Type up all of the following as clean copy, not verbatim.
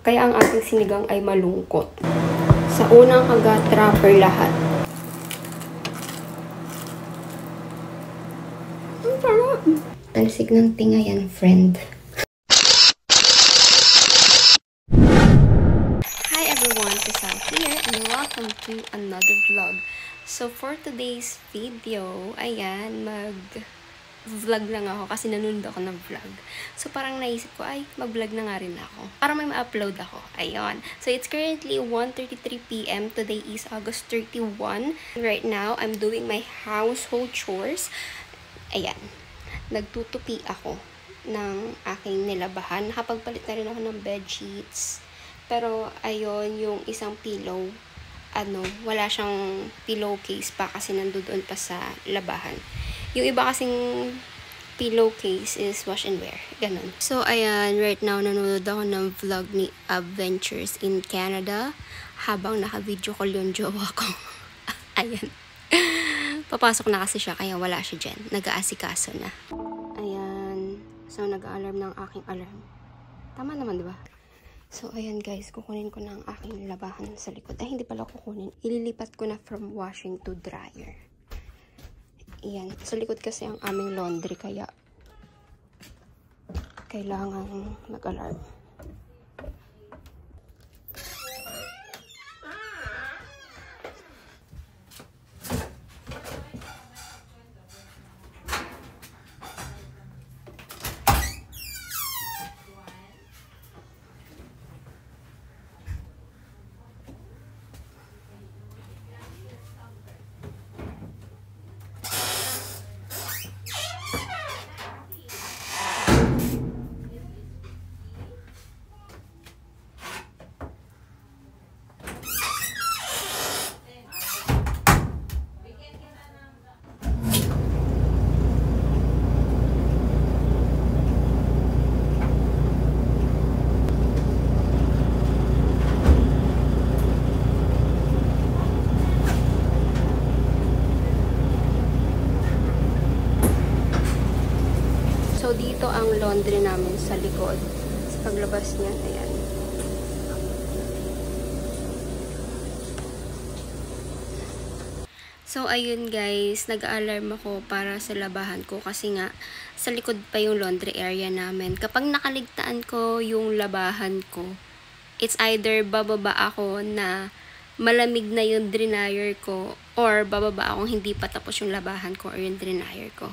Kaya ang ating sinigang ay malungkot. Sa unang kagat, wrapper lahat. Ang sarap! Talsik ng tinga yan, friend. Hi everyone, Tisang here and welcome to another vlog. So for today's video, ayan, mag-vlog lang ako kasi nanonood ako ng vlog. So parang naisip ko, ay, mag-vlog na nga rin ako. Para may ma-upload ako. Ayun. So it's currently 1:33 PM. Today is August 31. Right now, I'm doing my household chores. Ayan. Nagtutupi ako ng aking nilabahan. Nakapagpalit na rin ako ng bed sheets. Pero, ayun, yung isang pillow, wala siyang pillowcase pa kasi nandoon pa sa labahan. Yung iba kasing pillowcase is wash and wear. Ganun. So, ayan, right now, nanonood ako ng vlog ni Adventures in Canada habang naka-video call yung jowa ko. Ayan. Papasok na kasi siya, kaya wala siya dyan. Nag-aasikaso na. Ayan. So, nag-alarm ng aking alarm. Tama naman, di ba? So, ayan guys, kukunin ko na ang aking labahan sa likod. Ay, hindi pala kukunin. Ililipat ko na from washing to dryer. Ayan. Sa likod kasi ang aming laundry, kaya kailangan mag-alarm. So, dito ang laundry namin sa likod. Sa paglabas niya, ayan. So, ayun guys, nag-alarm ako para sa labahan ko kasi nga, sa likod pa yung laundry area namin. Kapag nakaligtaan ko yung labahan ko, it's either bababa ako na malamig na yung dryer ko or bababa akong hindi pa tapos yung labahan ko or yung dryer ko.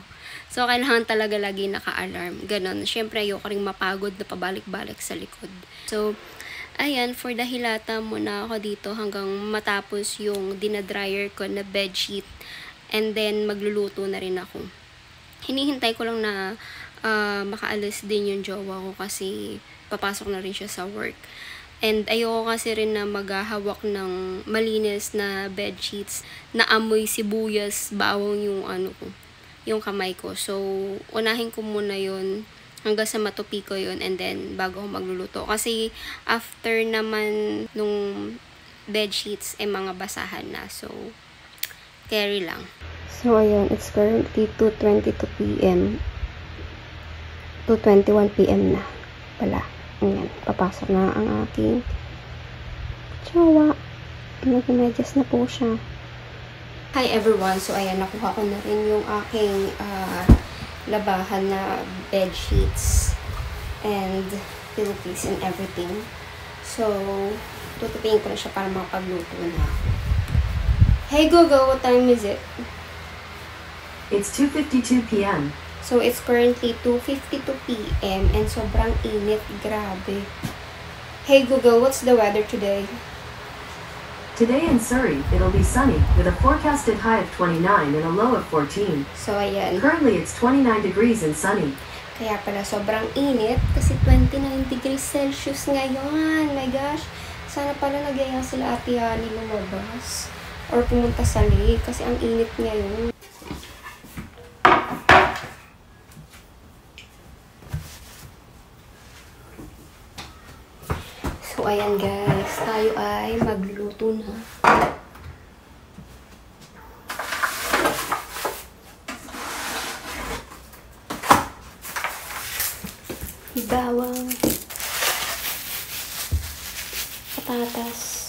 So, kailangan talaga lagi naka-alarm. Ganon. Siyempre, ayoko rin mapagod na pabalik-balik sa likod. So, ayan, for dahilata muna ako dito hanggang matapos yung dinadryer ko na bedsheet. And then, magluluto na rin ako. Hinihintay ko lang na makaalis din yung jowa ko kasi papasok na rin siya sa work. And ayoko kasi rin na maghahawak ng malinis na bedsheets na amoy sibuyas, bawang yung kamay ko. So, unahin ko muna yun hanggang sa matupi ko yun and then bago ako magluluto. Kasi after naman nung bedsheets ay mga basahan na. So, carry lang. So, ayun. It's currently 2:22 PM. 2:21 PM na pala. Ayan. Papasok na ang aking jowa. Nag-medyas na po siya. Hi everyone! So, ayan, nakuha ko na rin yung aking labahan na bed sheets and pillowcase and everything. So, tutupiin ko na siya para makapagluto na. Hey Google, what time is it? It's 2:52 PM. So, it's currently 2:52 PM and sobrang init. Grabe. Hey Google, what's the weather today? Today in Surrey, it'll be sunny, with a forecasted high of 29 and a low of 14. So, ayan. Currently, it's 29 degrees and sunny. Kaya pala sobrang init kasi 29 degrees Celsius ngayon. My gosh. Sana pala nagyaya sila Ate Yani lumabas. Or pumunta sa lake kasi ang init ngayon. So, ayan guys. Tayo ay magluluto na. Bawang. patatas.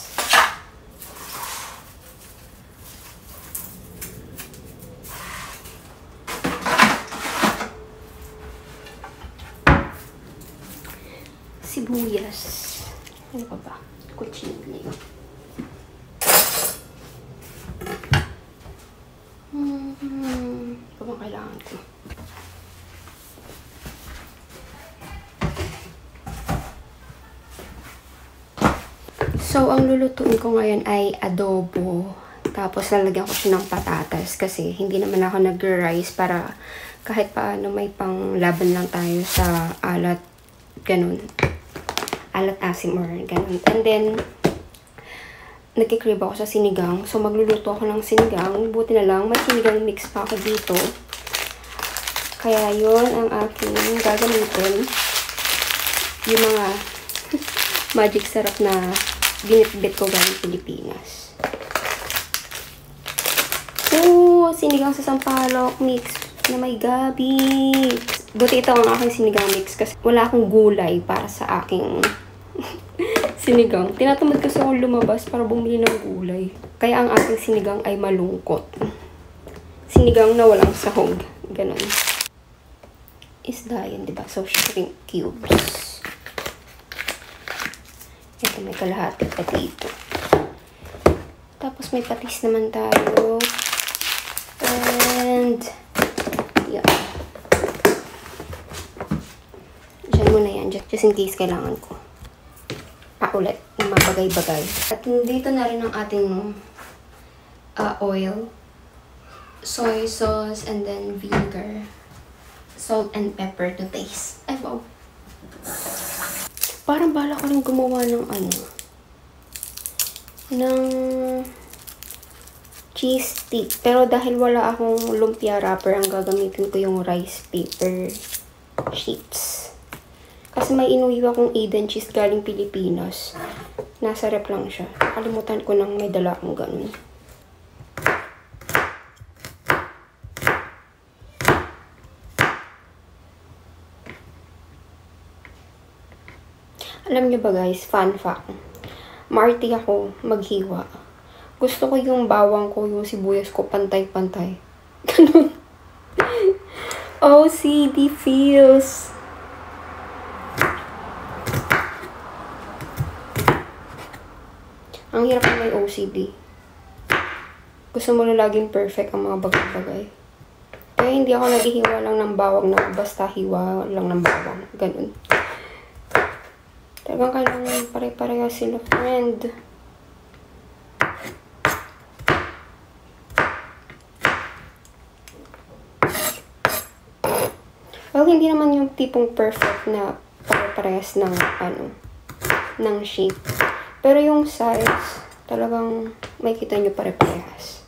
Sibuyas. Ano pa ba? Kutsilyo. Ito bang kailangan ko? So, ang lulutuin ko ngayon ay adobo. Tapos, lalagyan ko siya ng patatas kasi hindi naman ako nag-rice para kahit paano may panglaban lang tayo sa alat. Ganun. Alat asim or ganun. And then, nagkikrib ako sa sinigang. So, magluluto ako ng sinigang. Buti na lang, may sinigang mix pa ako dito. Kaya, yun ang aking gagamitin. Yung mga magic sarap na binitbit ko galing Pilipinas. So, sinigang sa sampalok mix na may gabi. Buti ito ang aking sinigang mix kasi wala akong gulay para sa aking sinigang. Tinatamad kasi akong lumabas para bumili ng gulay. Kaya ang aking sinigang ay malungkot. Sinigang na walang sahog. Ganon. Isda yun, diba? So, shrimp cubes. Ito, may kalahati pa dito. Tapos, may patis naman tayo. And, yeah. Diyan muna yan. Just in case kailangan ko. Paulit. Yung mga bagay-bagay. At dito na rin ang ating oil. Soy sauce. And then vinegar. Salt and pepper to taste. Ay, wow. Parang bala ko rin gumawa ng ng cheese stick. Pero dahil wala akong lumpia wrapper, ang gagamitin ko yung rice paper sheets. Kasi may inuwi akong Eden cheese galing Pilipinas. Nasa rep lang siya. Kalimutan ko nang may dala akong ganun. Alam niyo ba guys, fun fact. Maarte ako maghiwa. Gusto ko yung bawang ko, yung sibuyas ko, pantay-pantay. Ganun. OCD feels. Ang hirap na may OCD. Gusto mo na laging perfect ang mga bagay-bagay. Kaya hindi ako naghihiwa lang ng bawang na basta hiwa lang ng bawang. Ganun. Talagang kailangan pare-pareha sila, friend. Well, hindi naman yung tipong perfect na pare-parehas ng ng shape. Pero yung size, talagang may kita nyo pare-parehas.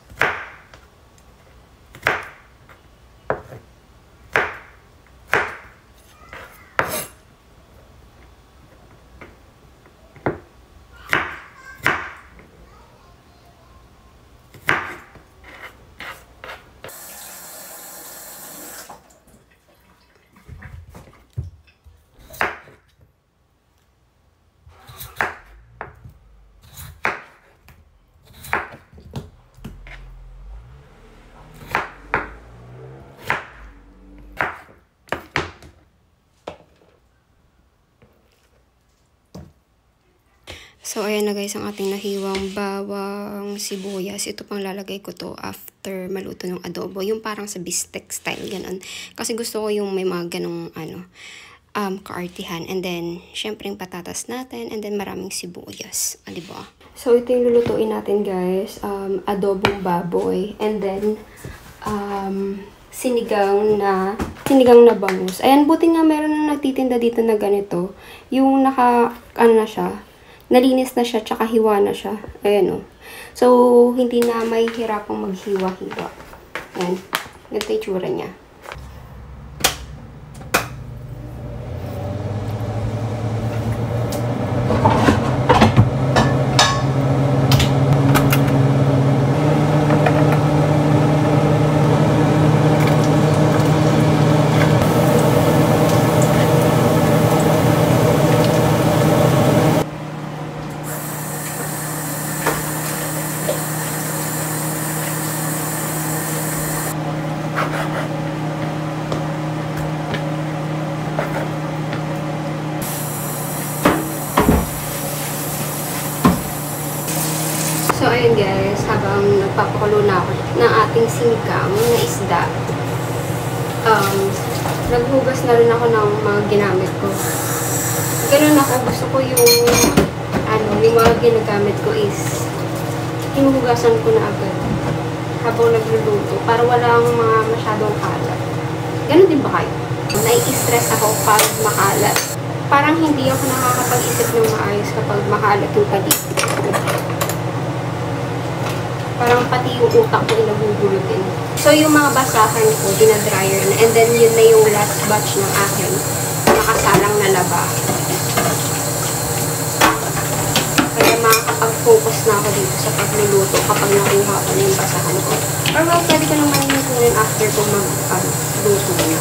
So, ayan na guys ang ating nahiwang bawang, sibuyas. Ito pang lalagay ko to after maluto ng adobo. Yung parang sa bistek style, ganun. Kasi gusto ko yung may mga ganong, kaartihan. And then, syempre yung patatas natin. And then, maraming sibuyas. Diba? So, ito yung lulutuin natin guys. Adobong baboy. And then, sinigang na bangus. Ayan, buti nga meron na nagtitinda dito na ganito. Yung na siya. Nalinis na siya, tsaka hiwa na siya. Ayan o. So, hindi na may hirapang maghiwa-hiwa. Ayan. Ganito yung tsura niya. So, ayun guys, habang nagpapakulo na ako ng ating sinigang na isda, naghugas na rin ako ng mga ginamit ko. Ganun ako, gusto ko yung mga ginagamit ko is hinuhugasan ko na agad habang nagluluto para walang mga masyadong kalat. Ganun din ba kayo? Nai-stress ako pag makalat. Parang hindi ako nakakapag-isip ng maayos kapag makalat yung paligid. Parang pati yung utak ko nagugulutin. So, yung mga basahan ko, dinadryer na. And then, yun na yung last batch ng akin. Nakasalang na laba. Kaya makakapag-focus na ako dito sa pagluluto kapag nakuha ko na yung basahan ko. Or well, pwede ko naman yung kunin after ko mag-luto na.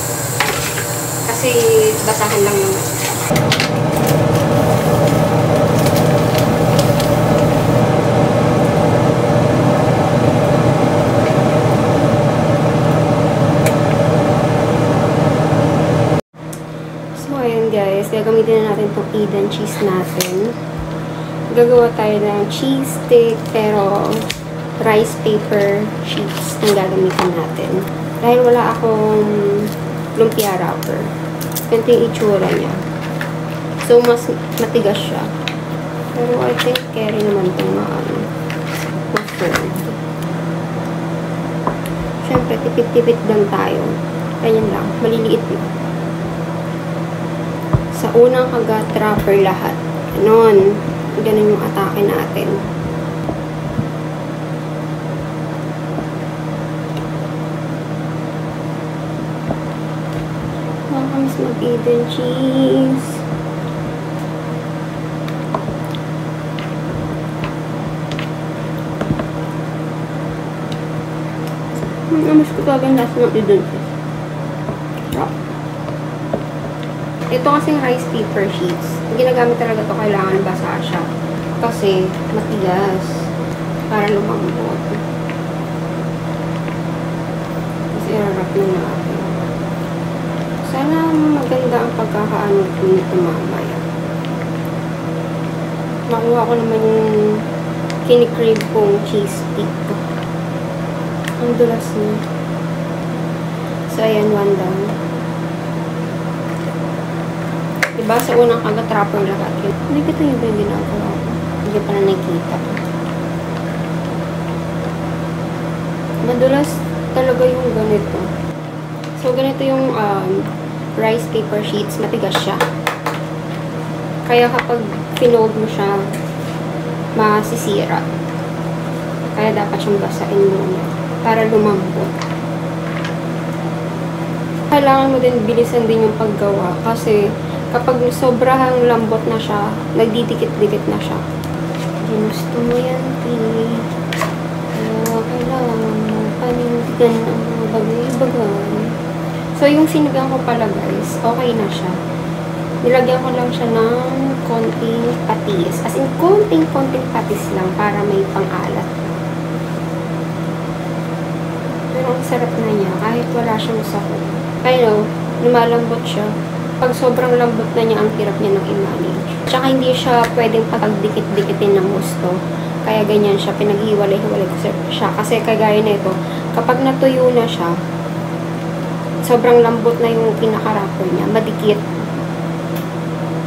Kasi basahan lang naman. Guys, gagamitin na natin itong Eden cheese natin. Gagawa tayo ng cheese stick, pero rice paper sheets ang gagamitin natin. Dahil wala akong lumpia wrapper. Ganito yung itsura niya. So, mas matigas siya. Pero I think carry naman itong ma-fold. Siyempre, tipid-tipid lang tayo. Ganyan lang. Maliliit lang. Sa unang kagat, wrapper lahat. Ganon. Ganon yung atake natin. Nakakamiss mag-Eden cheese. Namiss ko talaga yung lasa ng Eden cheese. Ito kasing rice paper sheets. Ginagamit talaga ito, kailangan basa siya. Kasi matigas. Para lumambot. Kasi irarap na natin. Sana maganda ang pagkakaano nito mamaya. Nakuha ko naman yung kinikrave kong cheese stick. Ang dulas niya. So, ayan, one down. Diba? Sa unang kagat, wrapper lahat. Hindi ko ito yung ginagawa ko. Hindi pa na nakikita. Madulas talaga yung ganito. So, ganito yung rice paper sheets. Matigas siya. Kaya kapag pinold mo siya, masisira. Kaya dapat siyang basain muna para lumambot. Kailangan mo din bilisan din yung paggawa kasi kapag sobrang lambot na siya, nagdidikit-dikit na siya. Ginusto mo yan, Pili. Kaya kailangan mo panindigan ang mga bagay-bagay. So, yung sinigang ko pala, guys, okay na siya. Nilagyan ko lang siya ng konting patis. As in, konting patis lang para may pang-alat. Pero ang sarap na niya, kahit wala siyang sahog. Kaya, lumalambot siya. Pag sobrang lambot na niya, ang hirap niya ng i-manage. Tsaka hindi siya pwedeng patagdikit-dikitin ng gusto. Kaya ganyan siya, pinaghiwalay-hiwalay ko siya. Kasi kagaya na ito, kapag natuyo na siya, sobrang lambot na yung pinaka-wrapper niya, madikit.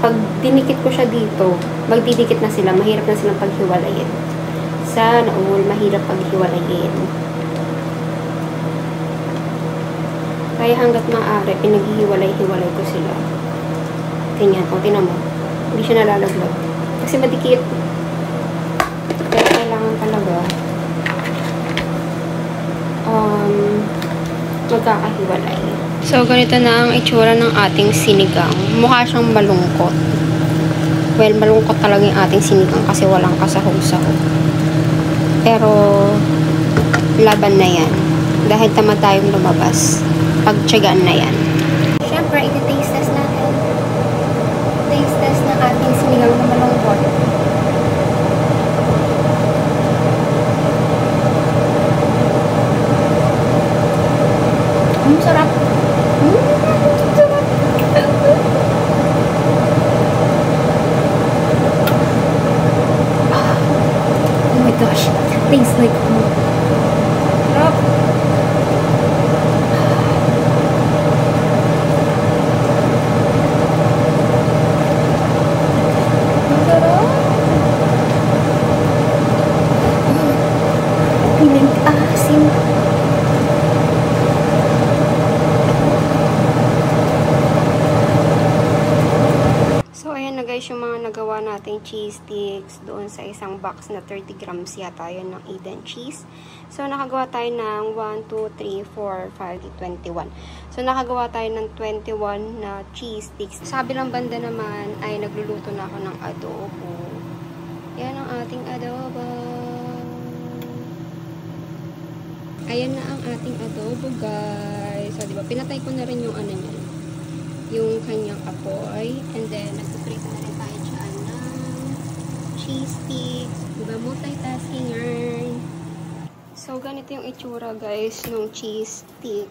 Pag dinikit ko siya dito, magdidikit na sila, mahirap na silang paghiwalayin. Sana all, mahirap paghiwalayin. Kaya hanggat maaari, pinaghihiwalay-hiwalay ko sila. Ganyan. O, tinan mo. Hindi siya nalalaglag. Kasi madikit. Kaya kailangan talaga magkakahiwalay. So, ganito na ang itsura ng ating sinigang. Mukha siyang malungkot. Well, malungkot talaga yung ating sinigang kasi walang kasahog-sahog. Pero, laban na yan. Dahil tamad tayong lumabas. Pagtsagaan na yan. Siyempre, iti-taste test natin. Taste test ng ating sinigang na malungkot. Sarap. Sarap. Oh my gosh. tastes like home. Sarap. Masarap. Piling asin. So, ayan na guys yung mga nagawa nating cheese sticks doon sa isang box na 30 grams yata yun ng Eden cheese. So, nakagawa tayo ng 1, 2, 3, 4, 5, 21. So, nakagawa tayo ng 21 na cheese sticks. Sa kabilang banda naman ay nagluluto na ako ng adobo. Yan ang ating adobo. Ayan na ang ating adobo guys. So, diba, pinatay ko na rin yung ano niya. Yung kanyang apoy. And then, nagpiprito na rin tayo dyan ng cheese sticks. Diba, multitasking yarn. So, ganito yung itsura guys ng cheese stick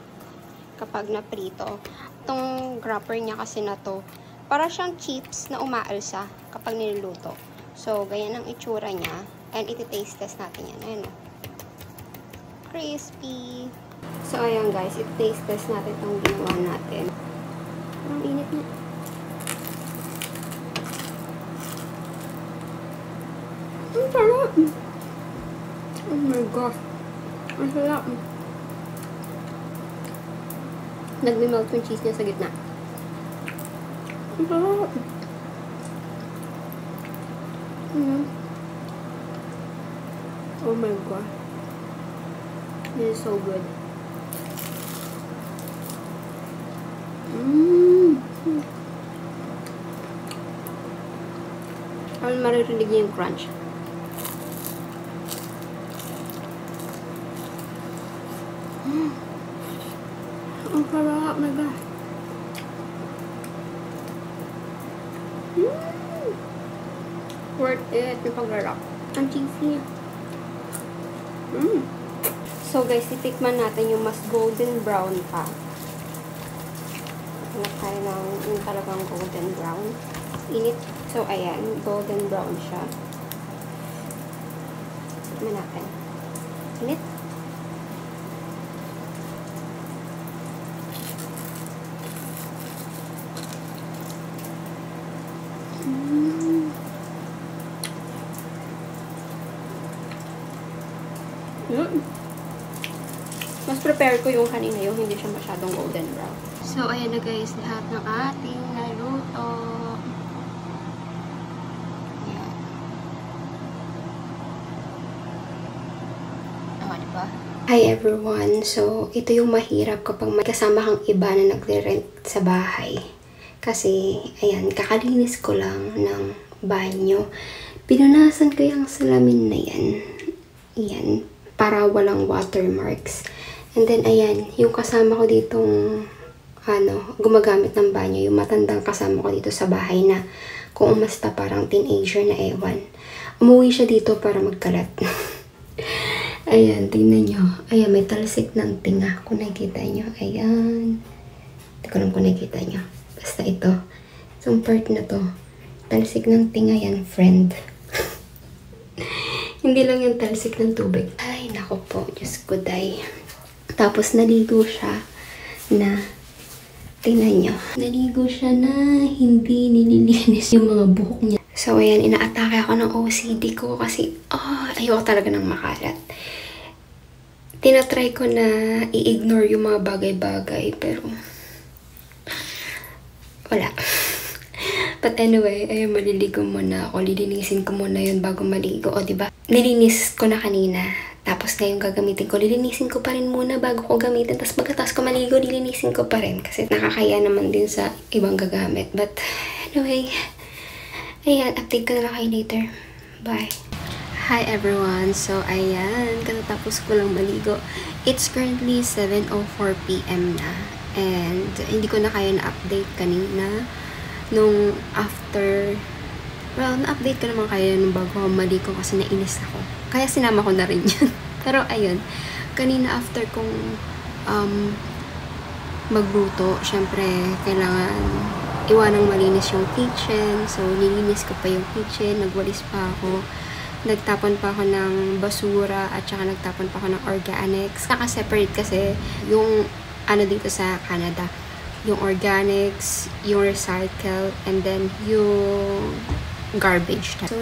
kapag naprito. Itong wrapper niya kasi na to, para siyang chips na umaalsa kapag niluluto. So, ganyan ang itsura niya. And iti-taste test natin yan. Ayan o. Crispy. So, ayan guys, iti-taste test natin itong ginawa natin. Ang init na. Ang sarap! Oh my gosh! Ang sarap! Nagme-melt yung cheese niya sa gitna. Ang sarap! Oh my gosh! This is so good. Parang maririnig niya yung crunch. Ang sarap, my gosh. Worth it yung paglalak. Ang cheesy. So guys, titikman natin yung mas golden brown pa. Hanap tayo ng yung talagang golden brown. Init. So ayan, golden brown siya. Tikman natin. Init. Mas prepare ko yung kanina yung hindi siya masyadong golden brown. So, ayan na guys, lahat ng ating naluto. Ayan. Diba? Hi everyone! So, ito yung mahirap kapag may kasama kang iba na nagre-rent sa bahay. Kasi, ayan, kakalinis ko lang ng banyo. Pinunasan ko yung salamin na yan. Ayan, para walang watermarks. And then, ayan, yung kasama ko ditong, gumagamit ng banyo, yung matandang kasama ko dito sa bahay na kung umasta parang teenager na ewan. Umuwi siya dito para magkalat. Ayan, tingnan nyo. Ayan, may talsik ng tinga. Kung nakikita nyo, ayan. Hindi ko alam kung nakikita nyo. Basta ito. So, part na to. Talsik ng tinga yan, friend. Hindi lang yung talsik ng tubig. Ay, nako po. Diyos ko, day. Tapos, naligo siya na, tingnan nyo, naligo siya na hindi nililinis yung mga buhok niya. So, ayan, inaatake ako ng OCD ko kasi, ayoko talaga ng makalat. Tinatry ko na i-ignore yung mga bagay-bagay, pero, wala. But anyway, ayun, maliligo muna ako. Lilinisin ko muna yun bago maligo. O, diba? Nilinis ko na kanina. Tapos ngayon gagamitin ko. Lilinisin ko pa rin muna bago ko gamitin. Tapos pagkatapos ko maligo, lilinisin ko pa rin. Kasi nakakaya naman din sa ibang gagamit. But anyway, ayan, update ko na lang kayo later. Bye! Hi everyone! So, ayan, katatapos ko lang maligo. It's currently 7:04 PM na. And hindi ko na kaya na-update kanina. Nung after, well, na-update ko naman kaya nung bago ako maligo kasi nainis ako. Kaya sinama ko na rin yun. Pero ayun, kanina after kong magluto, syempre, kailangan iwanang malinis yung kitchen. So, nilinis ko pa yung kitchen, nagwalis pa ako. nagtapon pa ako ng basura at saka nagtapon pa ako ng organics. Naka-separate kasi yung ano dito sa Canada. Yung organics, yung recycle, and then yung garbage. So,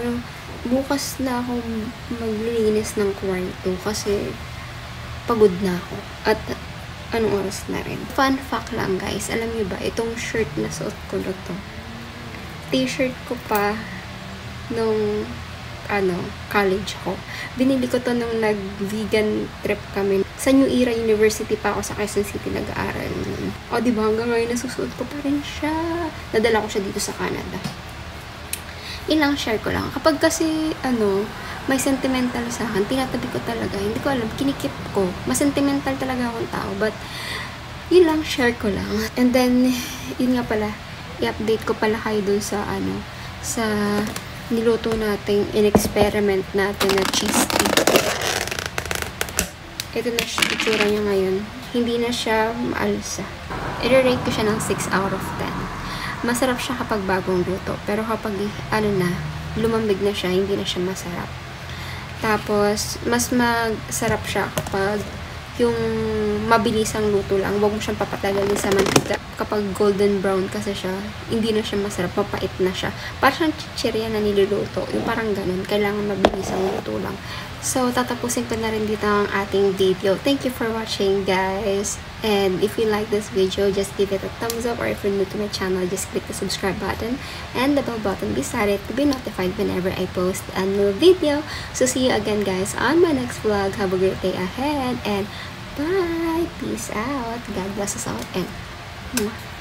bukas na ako maglilinis ng kwarto kasi pagod na ako. At anong oras na rin. Fun fact lang guys, alam niyo ba, itong shirt na suot ko na to, t-shirt ko pa nung college ko. Binili ko to nung nag-vegan trip kami. Sa New Era University pa ako sa Quezon City nag-aaral. O diba, hanggang ngayon nasusuot ko pa rin siya. Nadala ko siya dito sa Canada. Ilang share ko lang. Kapag kasi, may sentimental sa akin, tinatabi ko talaga. Hindi ko alam, kinikip ko. Mas sentimental talaga akong tao. But, yun lang, share ko lang. And then, yun nga pala, i-update ko pala kayo dun sa, sa niluto natin, in-experiment natin na cheese tea. Ito na siya, itsura niya ngayon. Hindi na siya maalsa. I-rate ko siya ng 6 out of 10. Masarap siya kapag bagong luto. Pero kapag, lumambig na siya, hindi na siya masarap. Tapos, mas masarap siya kapag yung mabilisang luto lang. Huwag mo siyang papatagalin sa mantika. Kapag golden brown kasi siya, hindi na siya masarap. Mapait na siya. Parang chichirya na niluluto. Yung parang ganun. Kailangan mabilisang luto lang. So, tatapusin ko na rin dito ang ating video. Thank you for watching, guys. And if you like this video, just give it a thumbs up. Or if you're new to my channel, just click the subscribe button and the bell button beside it to be notified whenever I post a new video. So, see you again, guys, on my next vlog. Have a great day ahead. And bye! Peace out. God bless us all. And mwah.